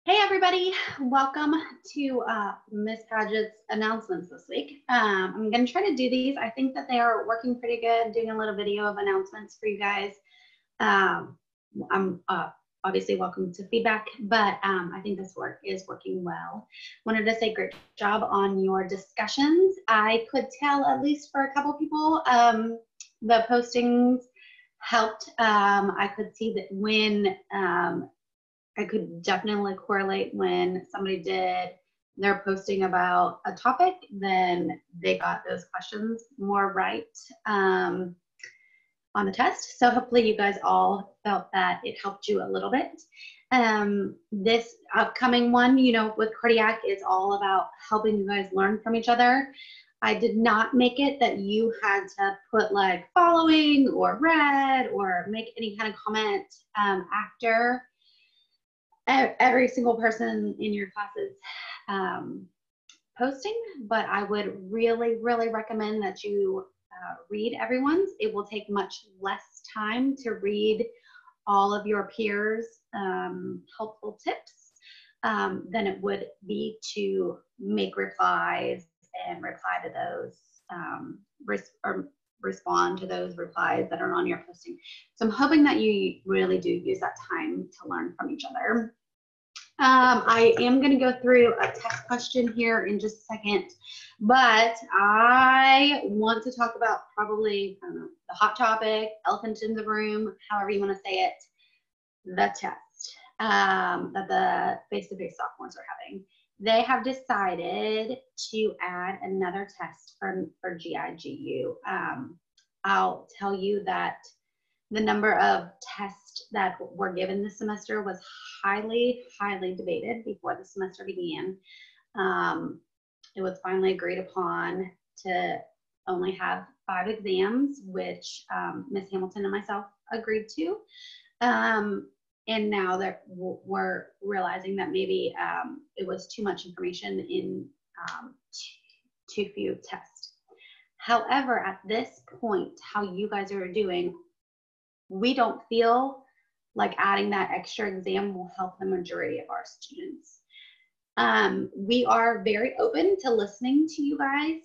Hey everybody, welcome to Miss Paget's announcements this week. I'm going to try to do these. I think that they are working pretty good, doing a little video of announcements for you guys. I'm obviously welcome to feedback, but I think this work is working well. Wanted to say great job on your discussions. I could tell, at least for a couple people, the postings helped. I could see that when I could definitely correlate when somebody did their posting about a topic, then they got those questions more right on the test. So hopefully you guys all felt that it helped you a little bit. This upcoming one, you know, with cardiac is all about helping you guys learn from each other. I did not make it that you had to put like following or read or make any kind of comment after every single person in your classes posting, but I would really recommend that you read everyone's. It will take much less time to read all of your peers' helpful tips than it would be to make replies and reply to those or respond to those replies that are on your posting. So I'm hoping that you really do use that time to learn from each other. I am going to go through a test question here in just a second, but I want to talk about probably, I don't know, the hot topic, elephant in the room, however you want to say it, the test that the face-to-face sophomores are having. They have decided to add another test for GIGU. I'll tell you that the number of tests that were given this semester was highly debated before the semester began. It was finally agreed upon to only have 5 exams, which Ms. Hamilton and myself agreed to. And now that we're realizing that maybe it was too much information in too few tests. However, at this point, how you guys are doing, we don't feel like adding that extra exam will help the majority of our students. We are very open to listening to you guys.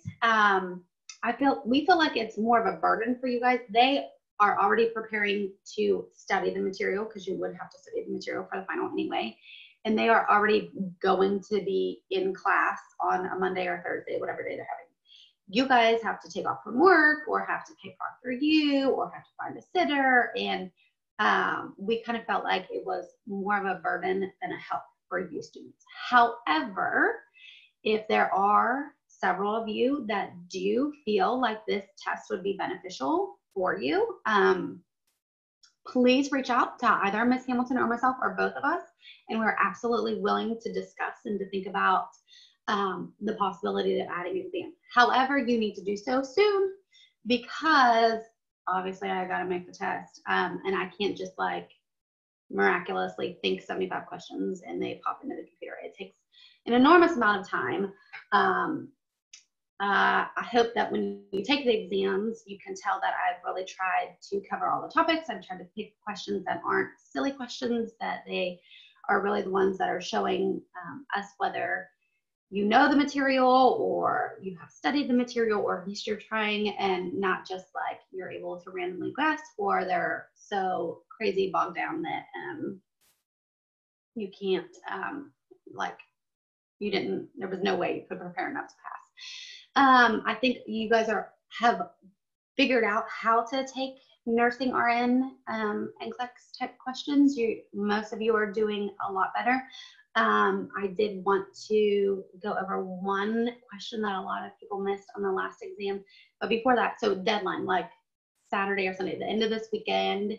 We feel like it's more of a burden for you guys. They are already preparing to study the material, because you would have to study the material for the final anyway. And they are already going to be in class on a Monday or Thursday, whatever day they're having. You guys have to take off from work, or have to pay Proctor U, or have to find a sitter. And we kind of felt like it was more of a burden than a help for you students. However, if there are several of you that do feel like this test would be beneficial for you, please reach out to either Ms. Hamilton or myself, or both of us, and we're absolutely willing to discuss and to think about the possibility of adding an exam. However, you need to do so soon, because obviously I got to make the test, and I can't just like miraculously think 75 questions and they pop into the computer. It takes an enormous amount of time. I hope that when you take the exams, you can tell that I've really tried to cover all the topics. I've tried to pick questions that aren't silly questions, that they are really the ones that are showing us whether you know the material, or you have studied the material, or at least you're trying, and not just like you're able to randomly guess, or they're so crazy bogged down that you can't, there was no way you could prepare enough to pass. I think you guys have figured out how to take nursing RN and NCLEX type questions. Most of you are doing a lot better. I did want to go over one question that a lot of people missed on the last exam, but before that, so deadline, like Saturday or Sunday, the end of this weekend,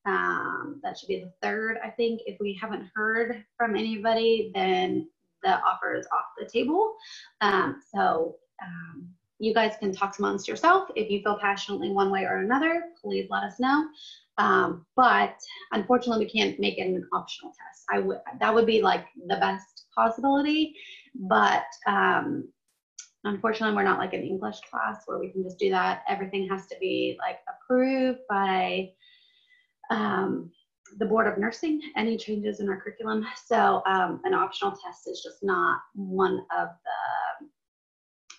that should be the 3rd, I think. If we haven't heard from anybody, then the offer is off the table. You guys can talk amongst yourself. If you feel passionately one way or another, please let us know. But unfortunately, we can't make it an optional test. That would be like the best possibility, but unfortunately, we're not like an English class where we can just do that. Everything has to be like approved by the Board of Nursing any changes in our curriculum. So an optional test is just not one of the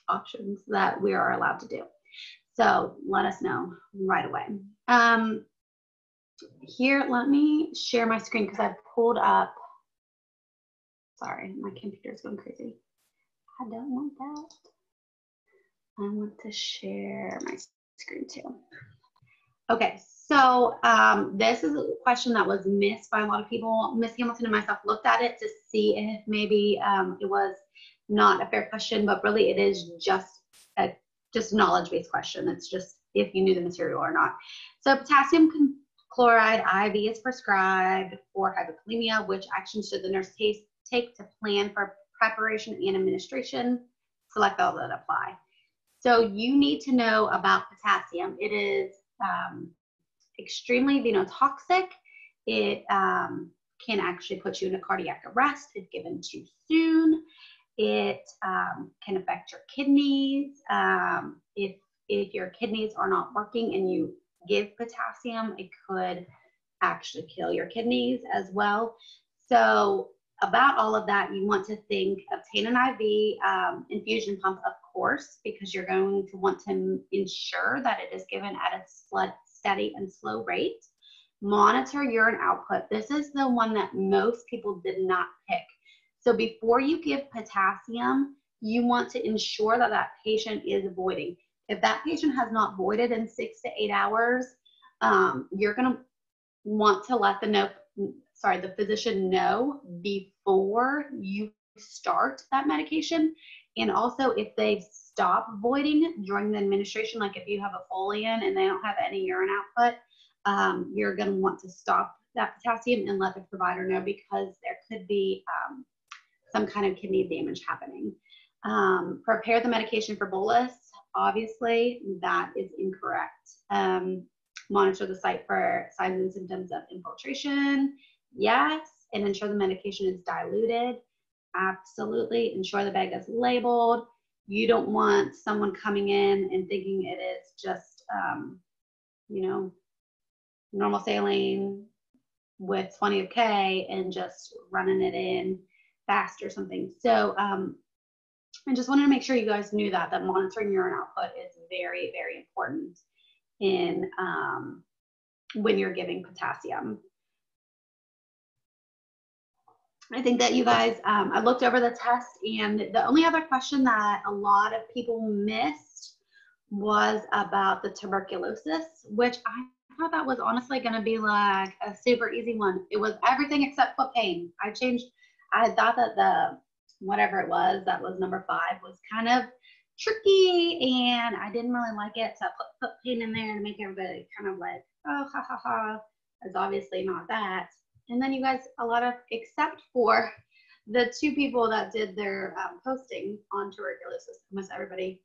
options that we are allowed to do. So let us know right away. Here, let me share my screen because I pulled up, sorry, my computer's going crazy. I don't want that. I want to share my screen too. Okay, so this is a question that was missed by a lot of people. Miss Hamilton and myself looked at it to see if maybe it was not a fair question, but really it is just a knowledge-based question. It's just if you knew the material or not. So potassium chloride IV is prescribed for hypokalemia. Which action should the nurse take to plan for preparation and administration? Select all that apply. So you need to know about potassium. It is extremely venotoxic. It can actually put you into cardiac arrest if given too soon. It can affect your kidneys. If your kidneys are not working and you give potassium, it could actually kill your kidneys as well. So about all of that, you want to think, obtain an IV infusion pump, of course, because you're going to want to ensure that it is given at a steady and slow rate. Monitor urine output. This is the one that most people did not pick. So before you give potassium, you want to ensure that that patient is voiding. If that patient has not voided in 6 to 8 hours, you're going to want to let the physician know before you start that medication. And also if they stop voiding during the administration, like if you have a Folian and they don't have any urine output, you're going to want to stop that potassium and let the provider know, because there could be some kind of kidney damage happening. Prepare the medication for bolus. Obviously, that is incorrect. Monitor the site for signs and symptoms of infiltration. Yes. And ensure the medication is diluted. Absolutely. Ensure the bag is labeled. You don't want someone coming in and thinking it is just, normal saline with 20 of K and just running it in fast or something. So I just wanted to make sure you guys knew that monitoring urine output is very, very important in when you're giving potassium. I think that you guys, I looked over the test, and the only other question that a lot of people missed was about the tuberculosis, which I thought that was honestly going to be like a super easy one. It was everything except foot pain. I thought that the whatever it was, that was number 5, was kind of tricky, and I didn't really like it. So I put foot pain in there to make everybody kind of like, oh, ha, ha, ha. It's obviously not that. And then you guys, except for the 2 people that did their posting on tuberculosis, almost everybody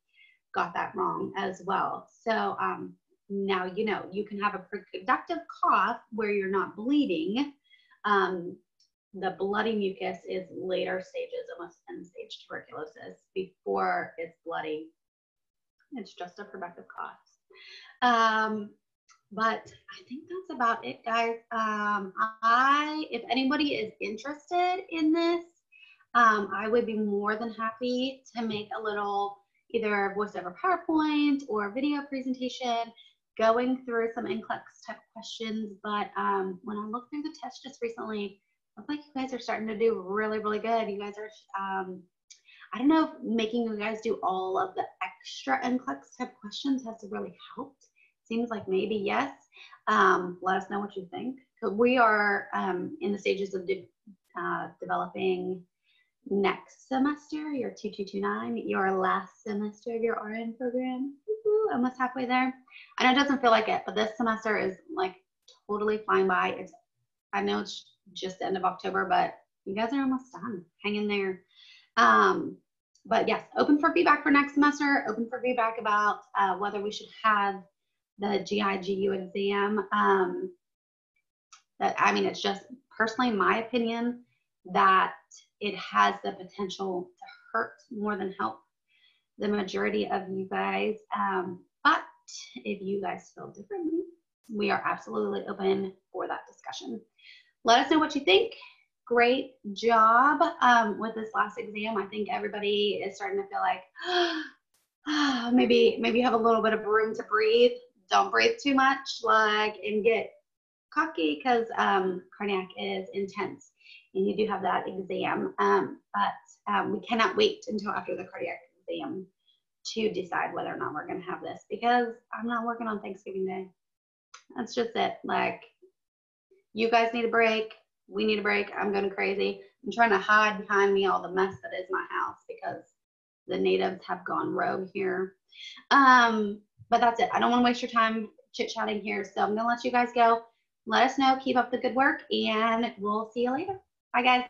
got that wrong as well. So now you can have a productive cough where you're not bleeding. The bloody mucus is later stages, almost end-stage tuberculosis. Before it's bloody, it's just a productive cough. But I think that's about it, guys. If anybody is interested in this, I would be more than happy to make a little either voiceover PowerPoint or video presentation going through some NCLEX type questions. But when I looked through the test just recently, I look like you guys are starting to do really, really good. You guys are, I don't know if making you guys do all of the extra NCLEX type questions has really helped. Seems like maybe yes. Let us know what you think. We are in the stages of developing next semester, your 2229, your last semester of your RN program. Almost halfway there. I know it doesn't feel like it, but this semester is like totally flying by. I know it's just the end of October, but you guys are almost done. Hang in there. But yes, open for feedback for next semester. Open for feedback about whether we should have the GI-GU exam. It's just personally my opinion that it has the potential to hurt more than help the majority of you guys. But if you guys feel differently, we are absolutely open for that discussion. Let us know what you think. Great job with this last exam. I think everybody is starting to feel like maybe you have a little bit of room to breathe. Don't breathe too much, and get cocky, because cardiac is intense and you do have that exam. But we cannot wait until after the cardiac exam to decide whether or not we're going to have this, because I'm not working on Thanksgiving Day. That's just it. You guys need a break. We need a break. I'm going crazy. I'm trying to hide behind me all the mess that is my house, because the natives have gone rogue here. But that's it. I don't want to waste your time chit-chatting here, so I'm going to let you guys go. Let us know. Keep up the good work, and we'll see you later. Bye, guys.